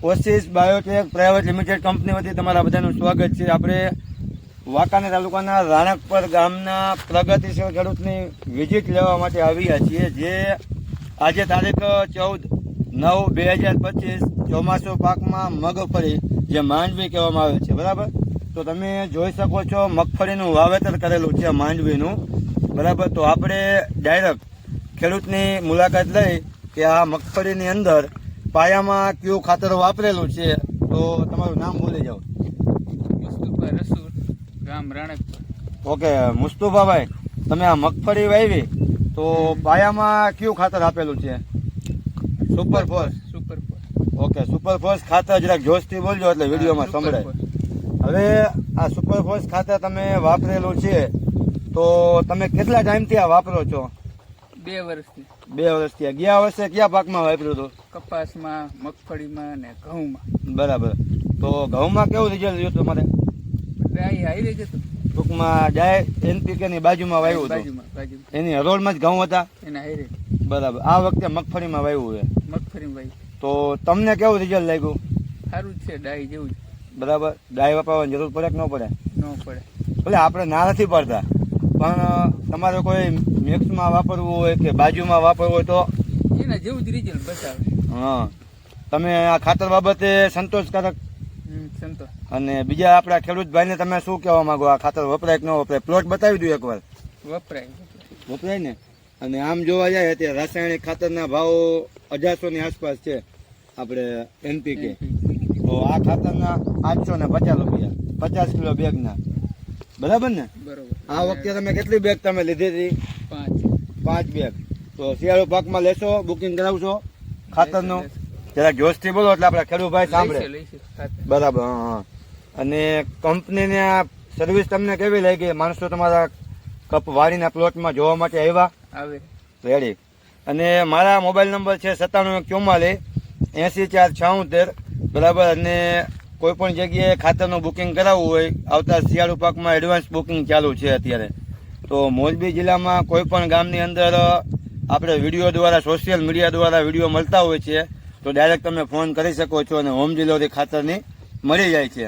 Oasis Biotech private limited company વતી તમારા બધાનું સ્વાગત છે. આપણે વાંકાનેર તાલુકાના રાણકપર ગામના પ્રગતિશીલ ખેડૂતની વિઝિટ લેવા માટે આવ્યા છીએ, જે આજે તારીખ 14/9/2025 ચોમાસું પાકમાં મગફળી જે માંડવી કહેવામાં આવે છે, બરાબર. તો તમે જોઈ શકો છો મગફળીનું વાવેતર કરેલું છે માંડવીનું, બરાબર. તો આપણે ડાયરેક્ટ ખેડૂતની મુલાકાત લઈ કે આ મગફળીની અંદર પાયામાં કયું ખાતર વાપરેલું છે. તો તમારું નામ બોલી જાઓ. મુસ્તુફા રસૂલ, ગામ રાણકપર. ઓકે મુસ્તુફાભાઈ, તમે આ મગફળી વાવી તો પાયામાં કયું ખાતર આપેલું છે? Super force. Okay, super force ખાતર જરાક જોશથી બોલજો એટલે વિડીયોમાં સંભળાય. હવે આ સુપર ફોર્સ ખાતર તમે વાપરેલું છે તો તમે કેટલા ટાઈમથી આ વાપરો છો? 2 વર્ષથી. 2 વર્ષથી. ગયા વર્ષે કયા પાકમાં વાપર્યું હતું? કપાસમાં, મગફળીમાં ને ઘઉંમાં. બરાબર. તો ઘઉંમાં કેવું રિઝલ્ટ રહ્યું તમારે? ડાય હાઈવે જતું. ટૂંકમાં ડાય NPK ની બાજુમાં વાવ્યું હતું, બાજુમાં એની હરોળમાં જ ઘઉં હતા. એના હાઈવે. બરાબર. આ વખતે મગફળીમાં વાવ્યું છે, મગફળી ભાઈ તો તમને કેવું રિઝલ્ટ લાગ્યું? સારું જ છે, ડાય જેવું જ. બરાબર. ડાય વાપરવાની જરૂર પડે કે ન પડે? ન પડે. ભલે આપણે ના નથી પડતા, પણ તમારે કોઈ મિક્સમાં વાપરવું હોય કે બાજુમાં વાપરવું હોય તો એના જેવું જ રિઝલ્ટ બતાવે. હા, તમે આ ખાતર બાબતે સંતોષકારક? સંતોષ. અને બીજા આપણા ખેડૂત ભાઈને તમે શું કહેવા માંગો? આ ખાતર વપરાય કે ન વપરાય? પ્લોટ બતાવી દઉં એકવાર. વપરાય. વપરાય ને. અને આમ જોવા જાય તે રાસાયણિક ખાતરના ભાવ 1800 ની આસપાસ છે આપણે NPK. તો આ ખાતરના 850 રૂપિયા 50 કિલો બેગના, બરાબર ને? બરોબર. આ વખતે તમે કેટલી બેગ તમે લીધી હતી? 5 બેગ. તો શિયાળુ પાકમાં લેશો, બુકિંગ કરાવશો ખાતરનું? જરાક જોશથી બોલો એટલે આપણા ખેડૂત ભાઈ સાંભળે. બરાબર. હા. અને કંપનીની આ સર્વિસ તમને કેવી લાગી? માણસો તમારા કપ વાડીના પ્લોટમાં જોવા માટે આવ્યા? આવે. રેડી. અને મારા મોબાઈલ નંબર છે 9744804676, બરાબર. અને કોઈ પણ જગ્યાએ ખાતરનું બુકિંગ કરાવવું હોય, આવતા શિયાળુ પાકમાં એડવાન્સ બુકિંગ ચાલુ છે અત્યારે. તો મોરબી જિલ્લામાં કોઈ પણ ગામની અંદર આપણે વિડીયો દ્વારા, સોશિયલ મીડિયા દ્વારા વિડીયો મળતા હોય છે, તો ડાયરેક્ટ તમે ફોન કરી શકો છો અને હોમ ડિલિવરી ખાતરની મળી જાય છે.